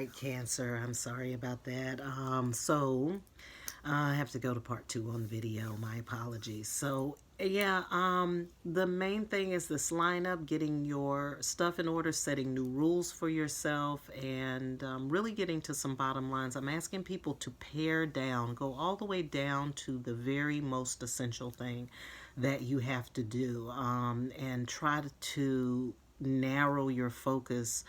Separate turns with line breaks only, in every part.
right, Cancer. I'm sorry about that. I have to go to part 2 on the video. My apologies. The main thing is this lineup, getting your stuff in order, setting new rules for yourself, and really getting to some bottom lines. I'm asking people to pare down, go all the way down to the very most essential thing that you have to do, and try to narrow your focus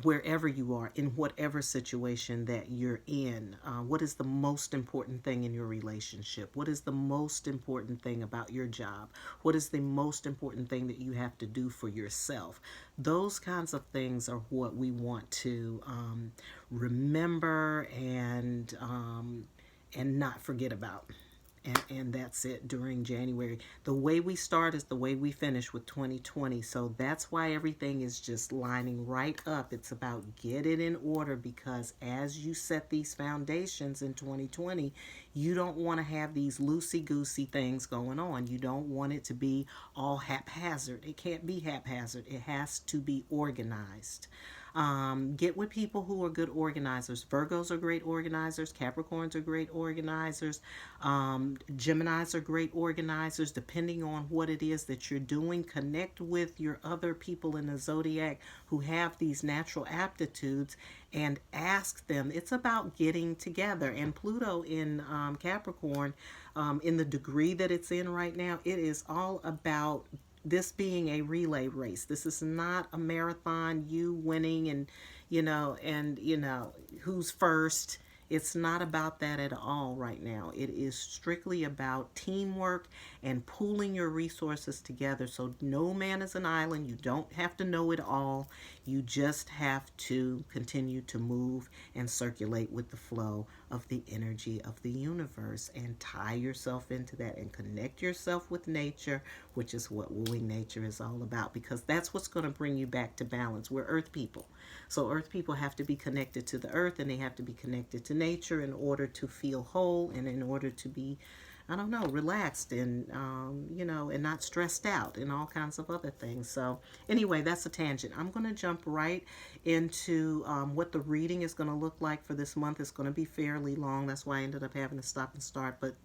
wherever you are, in whatever situation that you're in. What is the most important thing in your relationship? What is the most important thing about your job? What is the most important thing that you have to do for yourself? Those kinds of things are what we want to remember and not forget about. And that's it during January. The way we start is the way we finish with 2020. So that's why everything is just lining right up. It's about get it in order, because as you set these foundations in 2020, you don't want to have these loosey-goosey things going on. You don't want it to be all haphazard. It can't be haphazard. It has to be organized. Get with people who are good organizers. Virgos are great organizers. Capricorns are great organizers. Geminis are great organizers. Depending on what it is that you're doing, connect with your other people in the zodiac who have these natural aptitudes and ask them. It's about getting together. And Pluto in Capricorn, in the degree that it's in right now, it is all about this being a relay race. This is not a marathon, you winning and who's first. It's not about that at all right now. It is strictly about teamwork and pooling your resources together. So no man is an island. You don't have to know it all. You just have to continue to move and circulate with the flow of the energy of the universe and tie yourself into that and connect yourself with nature, which is what wooing nature is all about, because that's what's going to bring you back to balance. We're earth people. So earth people have to be connected to the earth, and they have to be connected to nature in order to feel whole and in order to be, I don't know, relaxed and, and not stressed out and all kinds of other things. So anyway, that's a tangent. I'm going to jump right into what the reading is going to look like for this month. It's going to be fairly long. That's why I ended up having to stop and start, but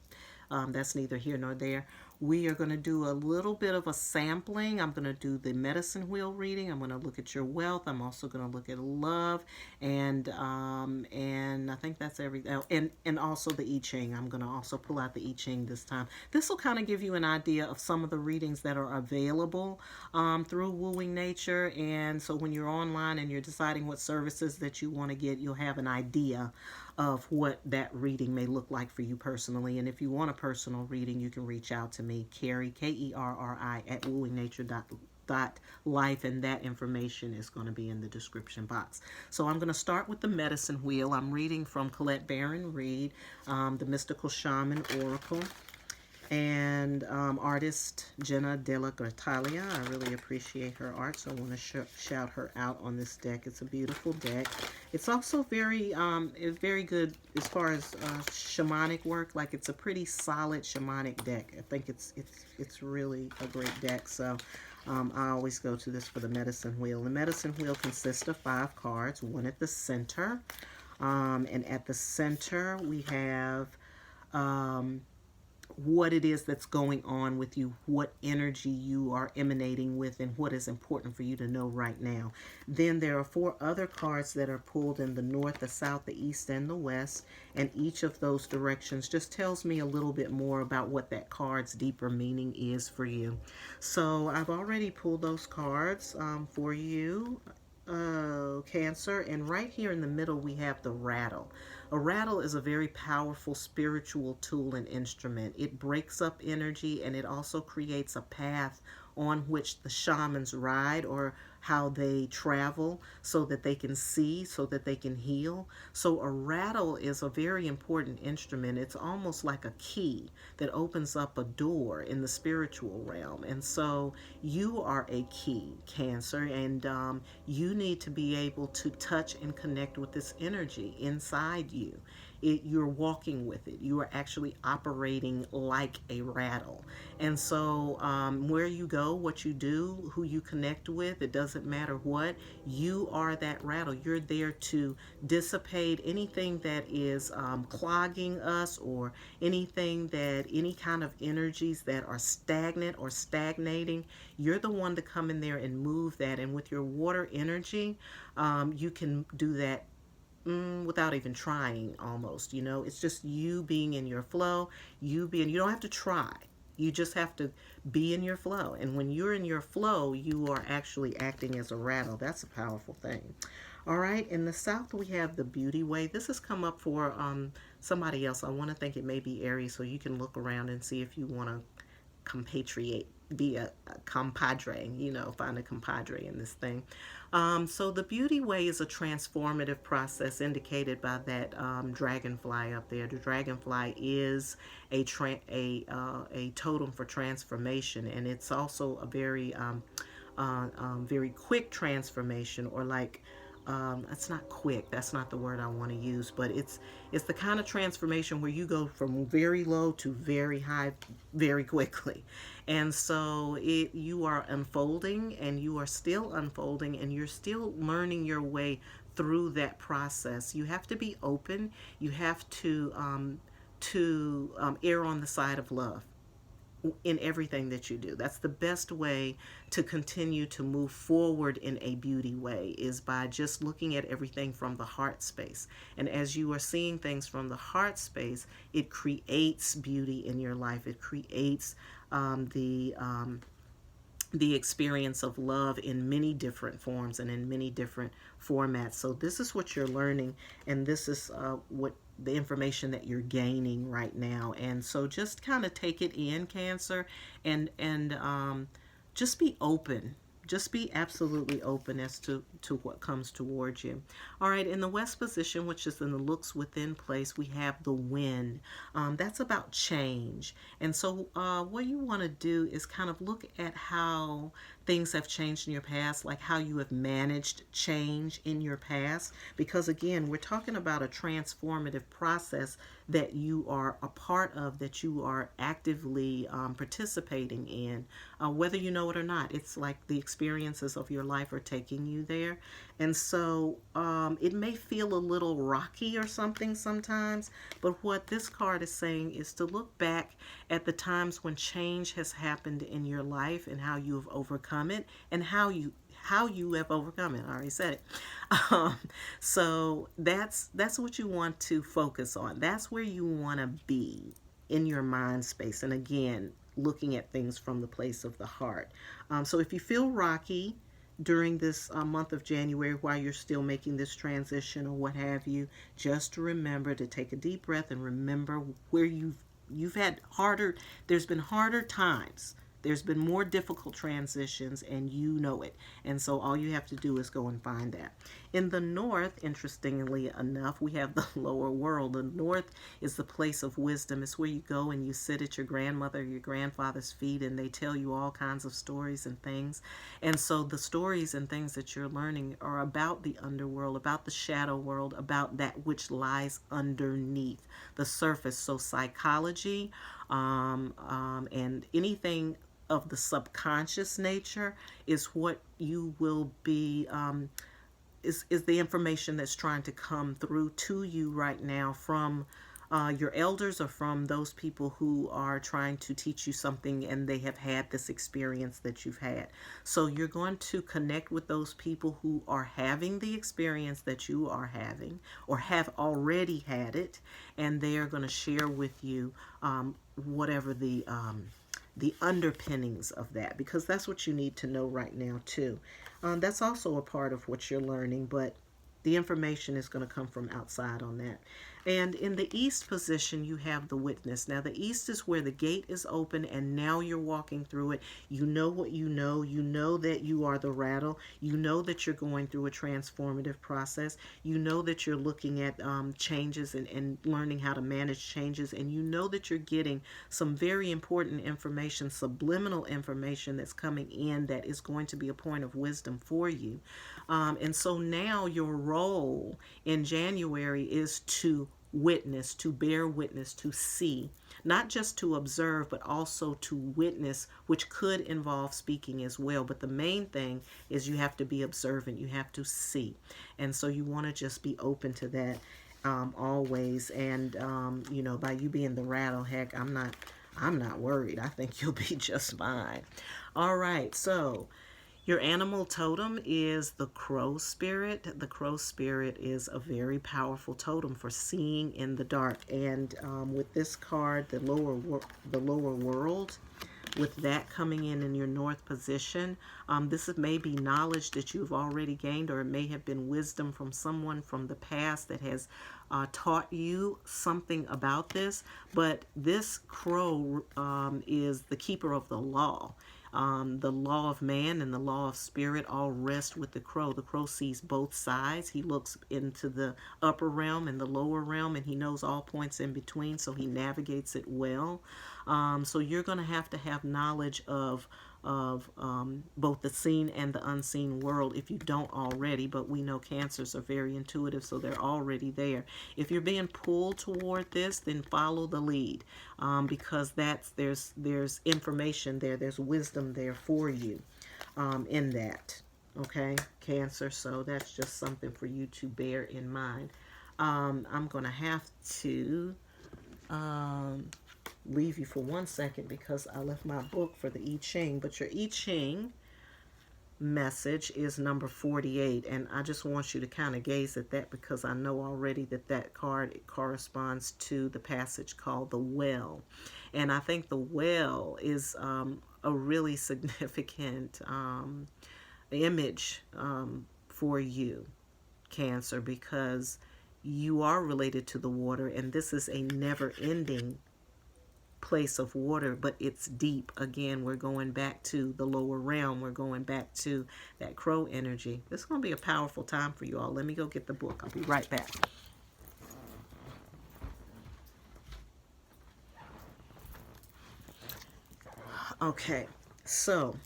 that's neither here nor there. We are going to do a little bit of a sampling. I'm going to do the medicine wheel reading. I'm going to look at your wealth. I'm also going to look at love, and I think that's everything. Oh, and also the I-Ching. I'm going to also pull out the I-Ching this time. This will kind of give you an idea of some of the readings that are available through Wooing Nature. And so when you're online and you're deciding what services that you want to get, you'll have an idea of what that reading may look like for you personally. And if you want a personal reading, you can reach out to me, Kerri, Kerri, at wooingnature.life, and that information is going to be in the description box. So I'm going to start with the medicine wheel. I'm reading from Colette Baron Reed, the Mystical Shaman Oracle, and artist Jenna Della Gratalia. I really appreciate her art, so I want to shout her out on this deck. It's a beautiful deck. It's also very good as far as shamanic work. Like, it's a pretty solid shamanic deck. I think it's really a great deck. So I always go to this for the medicine wheel. The medicine wheel consists of 5 cards, one at the center, and at the center we have what it is that's going on with you, what energy you are emanating with, and what is important for you to know right now. Then there are 4 other cards that are pulled in the north, the south, the east, and the west, and each of those directions just tells me a little bit more about what that card's deeper meaning is for you. So I've already pulled those cards for you, Cancer, and right here in the middle we have the rattle. A rattle is a very powerful spiritual tool and instrument. It breaks up energy, and it also creates a path on which the shamans ride, or how they travel, so that they can see, so that they can heal. So a rattle is a very important instrument. It's almost like a key that opens up a door in the spiritual realm. And so you are a key, Cancer, and you need to be able to touch and connect with this energy inside you. you're walking with it. You are actually operating like a rattle. And so, where you go, what you do, who you connect with, it doesn't matter what, you are that rattle. You're there to dissipate anything that is clogging us, or any kind of energies that are stagnant or stagnating. You're the one to come in there and move that. And with your water energy, you can do that without even trying, almost. It's just you being in your flow. You don't have to try. You just have to be in your flow. And when you're in your flow, you are actually acting as a rattle. That's a powerful thing. All right, in the South, we have the beauty way. This has come up for somebody else. I want to think it may be Aries, so you can look around and see if you want to compatriate, be a compadre, find a compadre in this thing. So the beauty way is a transformative process indicated by that dragonfly up there. The dragonfly is a totem for transformation, and it's also a very quick transformation, or like it's not quick, that's not the word I want to use, but it's the kind of transformation where you go from very low to very high very quickly. And so you are unfolding, and you are still unfolding, and you're still learning your way through that process. You have to be open. You have to err on the side of love in everything that you do. That's the best way to continue to move forward in a beauty way, is by just looking at everything from the heart space. And as you are seeing things from the heart space, it creates beauty in your life. It creates the experience of love in many different forms and in many different formats. So this is what you're learning, and this is what the information that you're gaining right now. And so just kind of take it in, Cancer, and just be open. Just be absolutely open as to what comes towards you. All right, in the West position, which is in the looks within place, we have the wind. That's about change. And so what you want to do is kind of look at how things have changed in your past, like how you have managed change in your past. Because again, we're talking about a transformative process that you are a part of, that you are actively participating in, whether you know it or not. It's like the experiences of your life are taking you there. And so it may feel a little rocky or something sometimes, but what this card is saying is to look back at the times when change has happened in your life, and how you have overcome it, and how you have overcome it. I already said it. So that's what you want to focus on. That's where you want to be in your mind space. And again, looking at things from the place of the heart. So if you feel rocky during this month of January, while you're still making this transition or what have you, just remember to take a deep breath and remember where you've had harder. There's been harder times. There's been more difficult transitions, and you know it. And so all you have to do is go and find that. In the North, interestingly enough, we have the lower world. The North is the place of wisdom. It's where you go and you sit at your grandmother, your grandfather's feet, and they tell you all kinds of stories and things. And so the stories and things that you're learning are about the underworld, about the shadow world, about that which lies underneath the surface. So psychology, and anything of the subconscious nature is what you will be, is the information that's trying to come through to you right now from your elders, or from those people who are trying to teach you something, and they have had this experience that you've had. So you're going to connect with those people who are having the experience that you are having, or have already had it, and they are going to share with you whatever the underpinnings of that, because that's what you need to know right now too. That's also a part of what you're learning, but the information is going to come from outside on that. And in the East position, you have the Witness. Now, the East is where the gate is open, and now you're walking through it. You know what you know. You know that you are the rattle. You know that you're going through a transformative process. You know that you're looking at changes and learning how to manage changes. And you know that you're getting some very important information, subliminal information that's coming in, that is going to be a point of wisdom for you. And so now your role in January is to witness, to bear witness, to see, not just to observe, but also to witness, which could involve speaking as well. But the main thing is you have to be observant, you have to see. And so you want to just be open to that always. And, you know, by you being the rattle, heck, I'm not worried. I think you'll be just fine. All right, so your animal totem is the crow spirit. The crow spirit is a very powerful totem for seeing in the dark. And with this card, the lower world, with that coming in your north position, this may be knowledge that you've already gained, or it may have been wisdom from someone from the past that has taught you something about this. But this crow is the keeper of the law. The law of man and the law of spirit all rest with the crow. The crow sees both sides. He looks into the upper realm and the lower realm, and he knows all points in between, so he navigates it well. So you're going to have knowledge of both the seen and the unseen world if you don't already, but we know Cancers are very intuitive, so they're already there. If you're being pulled toward this, then follow the lead, because there's information there, there's wisdom there for you in that. Okay, Cancer, so that's just something for you to bear in mind. I'm going to have to leave you for 1 second because I left my book for the I-Ching, but your I-Ching message is number 48, and I just want you to kind of gaze at that because I know already that card, it corresponds to the passage called the well. And I think the well is a really significant image for you, Cancer, because you are related to the water, and this is a never-ending place of water, but it's deep. Again, we're going back to the lower realm. We're going back to that crow energy. This is going to be a powerful time for you all. Let me go get the book. I'll be right back. Okay, so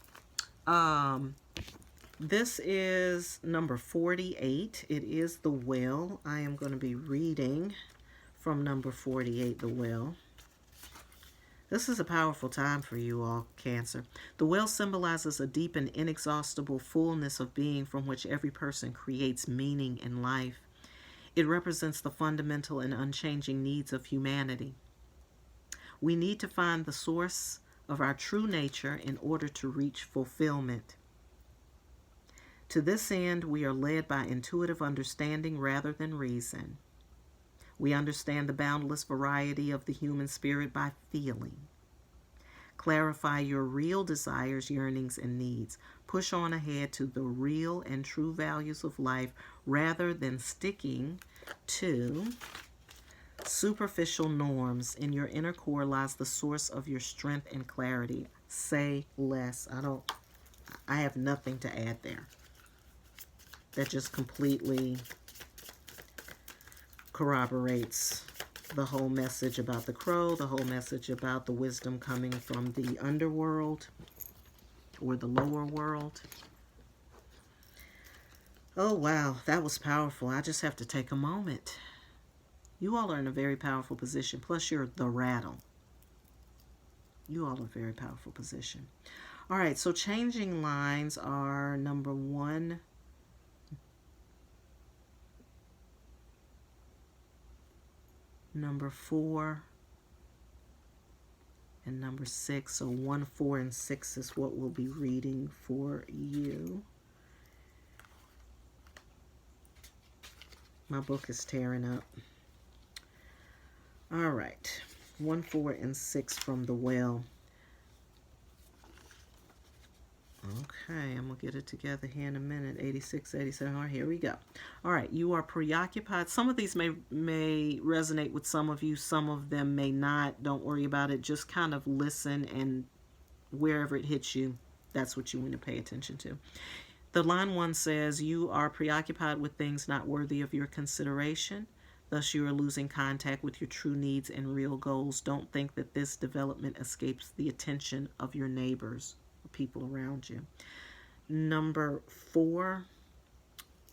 this is number 48. It is the well. I am going to be reading from number 48, the well. This is a powerful time for you all, Cancer. The well symbolizes a deep and inexhaustible fullness of being from which every person creates meaning in life. It represents the fundamental and unchanging needs of humanity. We need to find the source of our true nature in order to reach fulfillment. To this end, we are led by intuitive understanding rather than reason. We understand the boundless variety of the human spirit by feeling. Clarify your real desires, yearnings, and needs. Push on ahead to the real and true values of life rather than sticking to superficial norms. In your inner core lies the source of your strength and clarity. Say less. I have nothing to add there. That just completely corroborates the whole message about the crow, the whole message about the wisdom coming from the underworld or the lower world. Oh, wow, that was powerful. I just have to take a moment. You all are in a very powerful position. Plus, you're the rattle. You all are in a very powerful position. All right, so changing lines are number 1, number 4, and number 6. So 1, 4, and 6 is what we'll be reading for you. My book is tearing up. All right. 1, 4, and 6 from the well. Okay, I'm going to get it together here in a minute. 86, 87. All right, here we go. All right, you are preoccupied. Some of these may resonate with some of you. Some of them may not. Don't worry about it. Just kind of listen, and wherever it hits you, that's what you want to pay attention to. The line 1 says, you are preoccupied with things not worthy of your consideration. Thus, you are losing contact with your true needs and real goals. Don't think that this development escapes the attention of your neighbors, people around you. Number 4,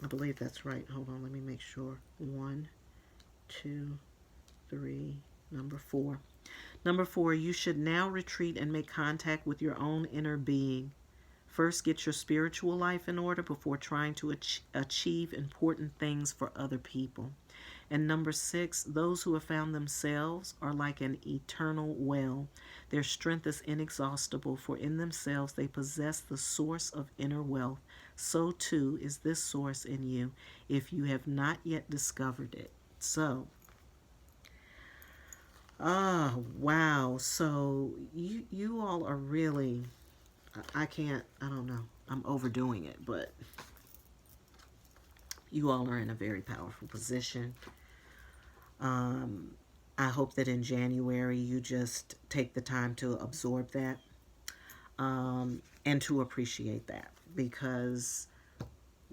I believe that's right. Hold on, let me make sure. 1, 2, 3, number 4. Number 4, you should now retreat and make contact with your own inner being. First, get your spiritual life in order before trying to achieve important things for other people. And number 6, those who have found themselves are like an eternal well. Their strength is inexhaustible, for in themselves they possess the source of inner wealth. So too is this source in you, if you have not yet discovered it. So, wow. So you all are really, I don't know. I'm overdoing it, but you all are in a very powerful position. I hope that in January you just take the time to absorb that and to appreciate that, because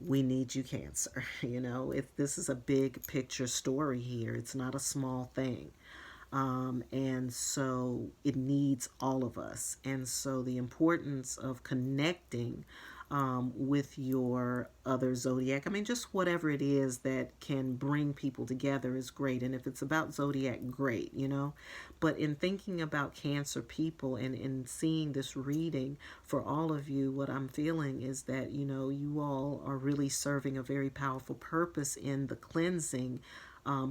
we need you, Cancer. You know, this is a big picture story here. It's not a small thing. And so it needs all of us. And so the importance of connecting with your other zodiac, I mean, just whatever it is that can bring people together is great. And if it's about zodiac, great, you know. But in thinking about Cancer people and in seeing this reading for all of you, what I'm feeling is that, you know, you all are really serving a very powerful purpose in the cleansing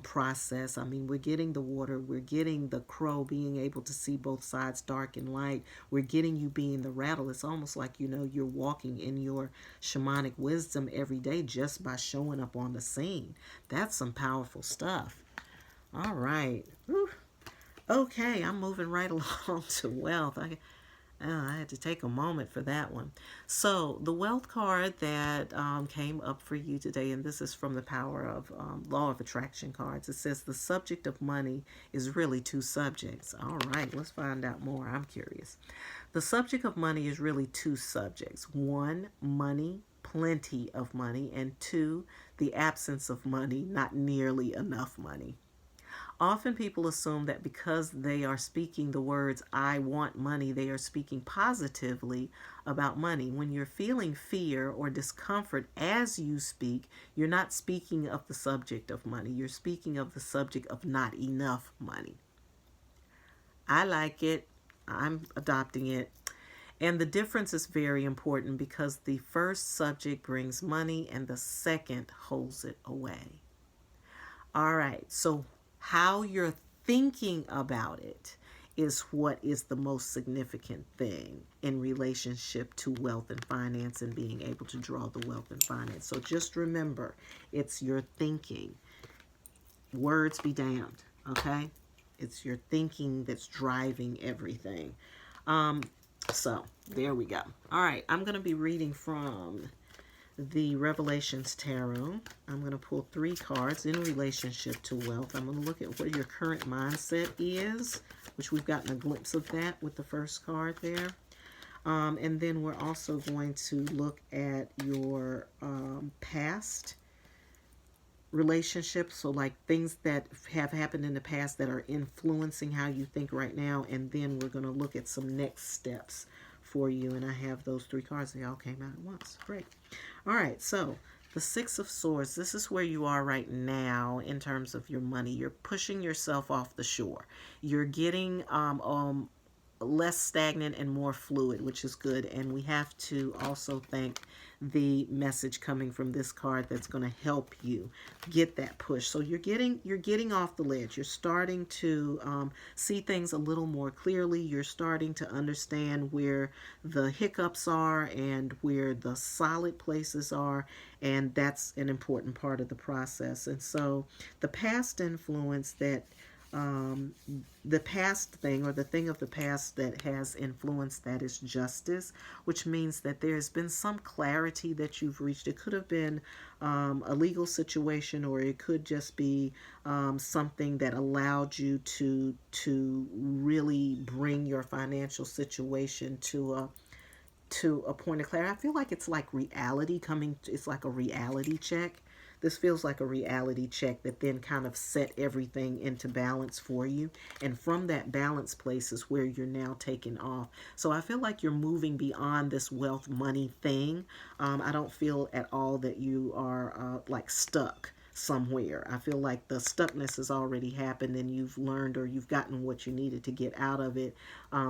process. I mean, we're getting the water, we're getting the crow being able to see both sides, dark and light. We're getting you being the rattle. It's almost like, you know, you're walking in your shamanic wisdom every day just by showing up on the scene. That's some powerful stuff. All right. Whew. Okay, I'm moving right along to wealth. I had to take a moment for that one. So the wealth card that came up for you today, and this is from the Power of Law of Attraction cards. It says the subject of money is really two subjects. All right, let's find out more. I'm curious. The subject of money is really two subjects. One, money, plenty of money, and two, the absence of money, not nearly enough money. Often people assume that because they are speaking the words, I want money, they are speaking positively about money. When you're feeling fear or discomfort as you speak, you're not speaking of the subject of money. You're speaking of the subject of not enough money. I like it. I'm adopting it. And the difference is very important because the first subject brings money and the second holds it away. All right, so how you're thinking about it is what is the most significant thing in relationship to wealth and finance and being able to draw the wealth and finance. So just remember, it's your thinking. Words be damned, okay? It's your thinking that's driving everything. So there we go. All right, I'm going to be reading from the Revelations Tarot. I'm going to pull 3 cards in relationship to wealth. I'm going to look at what your current mindset is, which we've gotten a glimpse of that with the first card there. And then we're also going to look at your past relationships, so like things that have happened in the past that are influencing how you think right now. And then we're going to look at some next steps for you. And I have those 3 cards. They all came out at once. Great. All right, so the 6 of Swords, this is where you are right now in terms of your money. You're pushing yourself off the shore. You're getting less stagnant and more fluid, which is good. And we have to also thank the message coming from this card that's going to help you get that push. So you're getting off the ledge. You're starting to see things a little more clearly. You're starting to understand where the hiccups are and where the solid places are, and that's an important part of the process. And so the past influence that the past thing, or the thing of the past that has influenced that, is justice, which means that there's been some clarity that you've reached. It could have been a legal situation, or it could just be something that allowed you to really bring your financial situation to a point of clarity. I feel like it's like reality coming. It's like a reality check. This feels like a reality check that then kind of set everything into balance for you. And from that balance place is where you're now taking off. So I feel like you're moving beyond this wealth money thing. I don't feel at all that you are like stuck. somewhere. I feel like the stuckness has already happened and you've learned or you've gotten what you needed to get out of it,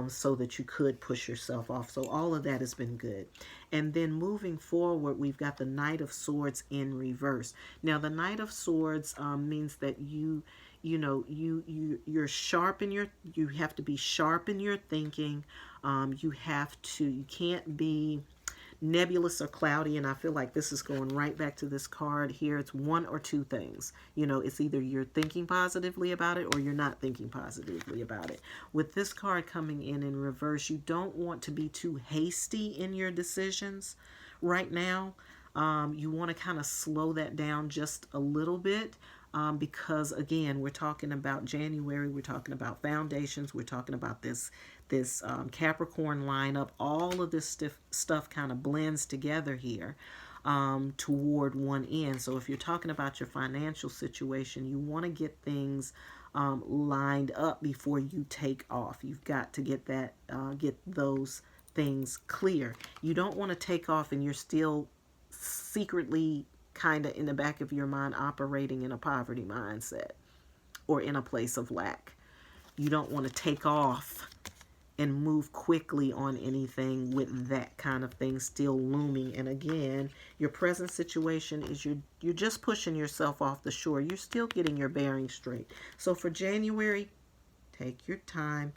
so that you could push yourself off. So all of that has been good. And then moving forward, we've got the Knight of Swords in reverse. Now, the Knight of Swords means that you're sharp in your, you have to be sharp in your thinking. You can't be nebulous or cloudy, and I feel like this is going right back to this card here. It's one or two things. It's either you're thinking positively about it or you're not thinking positively about it. With this card coming in reverse, you don't want to be too hasty in your decisions right now. You want to kind of slow that down just a little bit. Because again, we're talking about January, we're talking about foundations, we're talking about this Capricorn lineup. All of this stuff kind of blends together here toward one end. So if you're talking about your financial situation, you want to get things lined up before you take off. You've got to get those things clear. You don't want to take off and you're still secretly kind of in the back of your mind operating in a poverty mindset or in a place of lack. You don't want to take off and move quickly on anything with that kind of thing still looming. And again, your present situation is you're just pushing yourself off the shore. You're still getting your bearings straight. So for January, take your time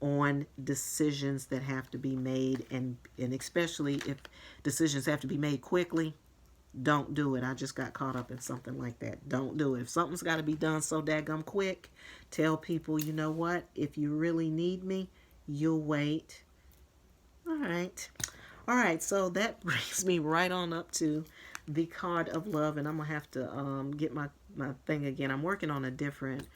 on decisions that have to be made, and especially if decisions have to be made quickly, don't do it. I just got caught up in something like that. Don't do it. If something's got to be done so daggum quick, tell people, you know what? If you really need me, you'll wait. All right. All right. So that brings me right on up to the card of love. And I'm going to have to get my thing again. I'm working on a different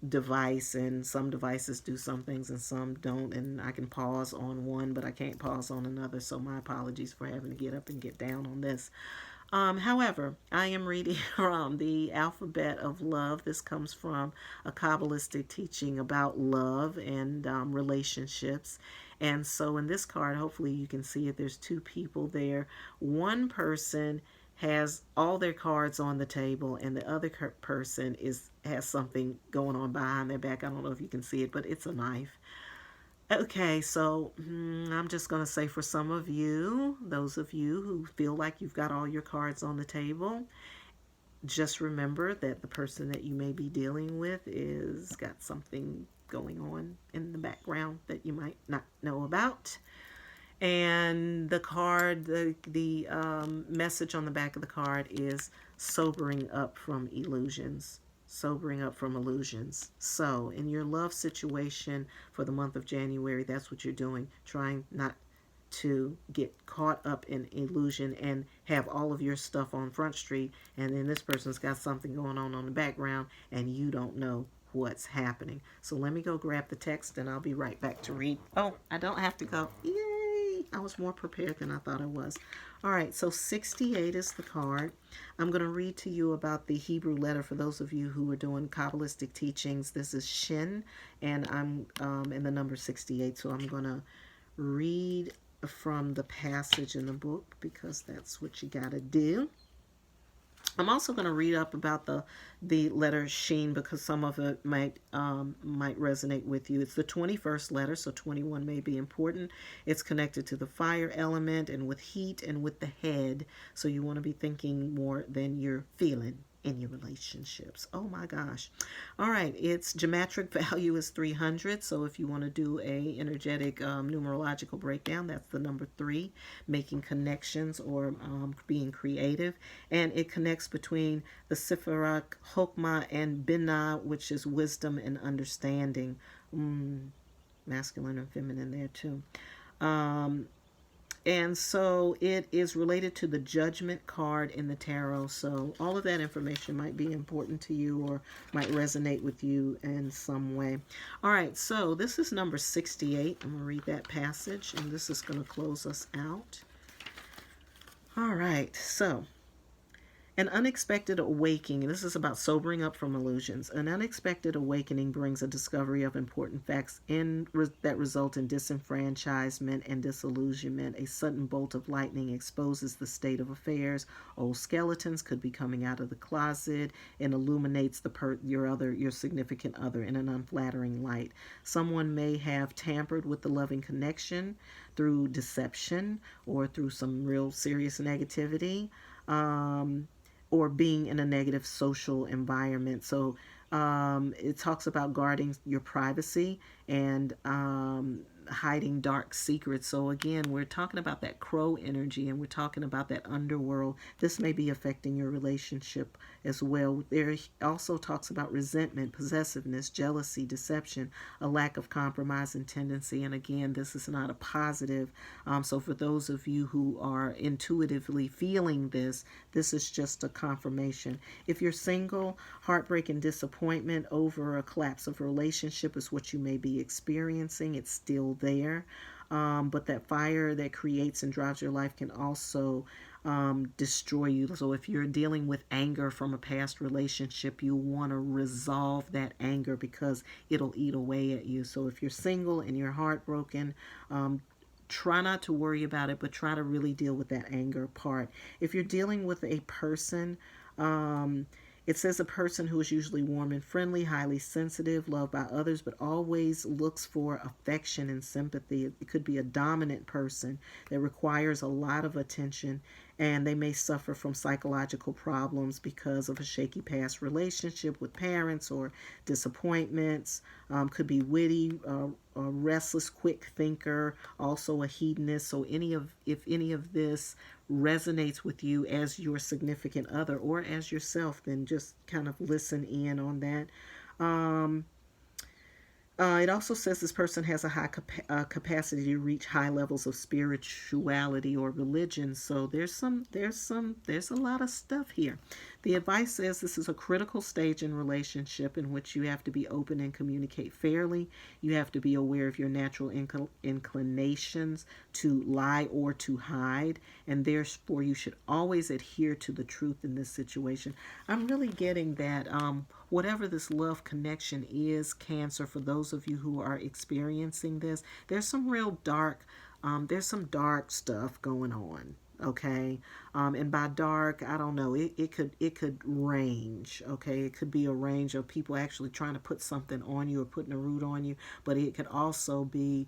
device, and some devices do some things and some don't, and I can pause on one but I can't pause on another, so my apologies for having to get up and get down on this. However, I am reading from the Alphabet of Love. This comes from a Kabbalistic teaching about love and relationships. And so in this card, hopefully you can see it, there's two people there. One person has all their cards on the table, and the other person has something going on behind their back. I don't know if you can see it, but it's a knife. Okay, so I'm just going to say, for some of you, those of you who feel like you've got all your cards on the table, just remember that the person that you may be dealing with is got something going on in the background that you might not know about. And the card, the message on the back of the card is sobering up from illusions. Sobering up from illusions. So in your love situation for the month of January, that's what you're doing. Trying not to get caught up in illusion and have all of your stuff on Front Street, and then this person's got something going on the background and you don't know what's happening. So let me go grab the text and I'll be right back to read. Oh, I don't have to go. Yay! I was more prepared than I thought I was. All right, so 68 is the card. I'm going to read to you about the Hebrew letter for those of you who are doing Kabbalistic teachings. This is Shin, and I'm in the number 68, so I'm going to read from the passage in the book because that's what you got to do. I'm also going to read up about the letter Shin because some of it might resonate with you. It's the 21st letter, so 21 may be important. It's connected to the fire element and with heat and with the head. So you want to be thinking more than you're feeling in your relationships. Oh my gosh. All right, its geometric value is 300. So if you want to do a energetic numerological breakdown, that's the number 3, making connections or being creative. And it connects between the Sifrak, Hokmah, and Binah, which is wisdom and understanding. Masculine and feminine there too. And so it is related to the Judgment card in the tarot. So all of that information might be important to you or might resonate with you in some way. All right, so this is number 68. I'm going to read that passage, and this is going to close us out. All right, so An unexpected awakening, this is about sobering up from illusions. An unexpected awakening brings a discovery of important facts that result in disenfranchisement and disillusionment. A sudden bolt of lightning exposes the state of affairs. Old skeletons could be coming out of the closet and illuminates your significant other in an unflattering light. Someone may have tampered with the loving connection through deception or through some real serious negativity. Or being in a negative social environment. So it talks about guarding your privacy and hiding dark secrets. So again, we're talking about that crow energy, and we're talking about that underworld. This may be affecting your relationship as well. There also talks about resentment, possessiveness, jealousy, deception, a lack of compromise and tendency. And again, this is not a positive. So for those of you who are intuitively feeling this, this is just a confirmation. If you're single, heartbreak and disappointment over a collapse of a relationship is what you may be experiencing. It's still there. But that fire that creates and drives your life can also destroy you. So if you're dealing with anger from a past relationship, you want to resolve that anger because it'll eat away at you. So if you're single and you're heartbroken, try not to worry about it, but try to really deal with that anger part. If you're dealing with a person, it says a person who is usually warm and friendly, highly sensitive, loved by others, but always looks for affection and sympathy. It could be a dominant person that requires a lot of attention, and they may suffer from psychological problems because of a shaky past relationship with parents or disappointments. Could be witty, a restless, quick thinker, also a hedonist. So if any of this resonates with you as your significant other or as yourself, then just kind of listen in on that. It also says this person has a high capacity to reach high levels of spirituality or religion. So there's a lot of stuff here. The advice says this is a critical stage in relationship in which you have to be open and communicate fairly. You have to be aware of your natural inclinations to lie or to hide, and therefore you should always adhere to the truth in this situation. I'm really getting that whatever this love connection is, Cancer, for those of you who are experiencing this, there's some real dark, there's some dark stuff going on. Okay, and by dark, I don't know. It could range. Okay, it could be a range of people actually trying to put something on you or putting a root on you, but it could also be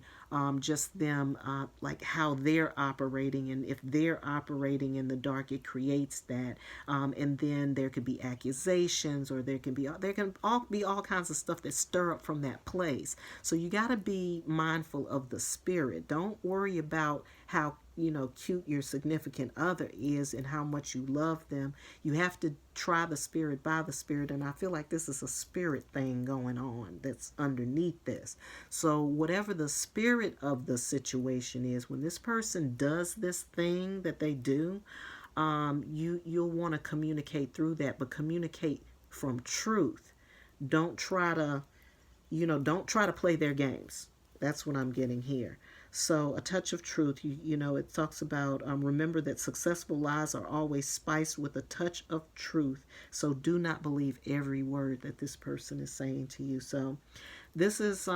just them, like how they're operating, and if they're operating in the dark, it creates that. And then there could be accusations, or there can be all kinds of stuff that stir up from that place. So you got to be mindful of the spirit. Don't worry about how cute your significant other is and how much you love them. You have to try the spirit by the spirit, and I feel like this is a spirit thing going on that's underneath this. So whatever the spirit of the situation is, when this person does this thing that they do, you'll want to communicate through that, but communicate from truth. Don't try to play their games. That's what I'm getting here. So a touch of truth, it talks about remember that successful lies are always spiced with a touch of truth. So do not believe every word that this person is saying to you. So this is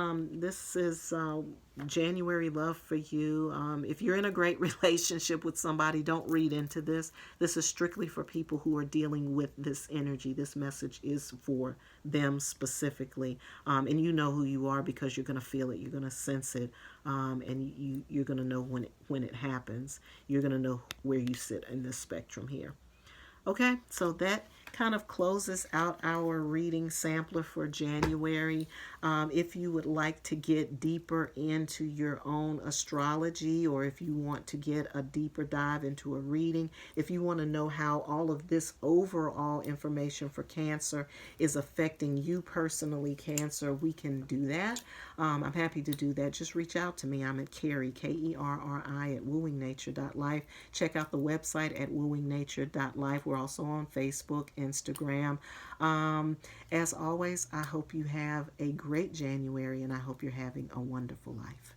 January love for you. If you're in a great relationship with somebody, don't read into this. This is strictly for people who are dealing with this energy. This message is for them specifically, and you know who you are because you're going to feel it. You're going to sense it, and you're going to know when it happens. You're going to know where you sit in this spectrum here. Okay, so that kind of closes out our reading sampler for January. If you would like to get deeper into your own astrology, or if you want to get a deeper dive into a reading, if you want to know how all of this overall information for Cancer is affecting you personally, Cancer, we can do that. I'm happy to do that. Just reach out to me. I'm at Kerri, Kerri, at wooingnature.life. Check out the website at wooingnature.life. We're also on Facebook, Instagram. As always, I hope you have a great January, and I hope you're having a wonderful life.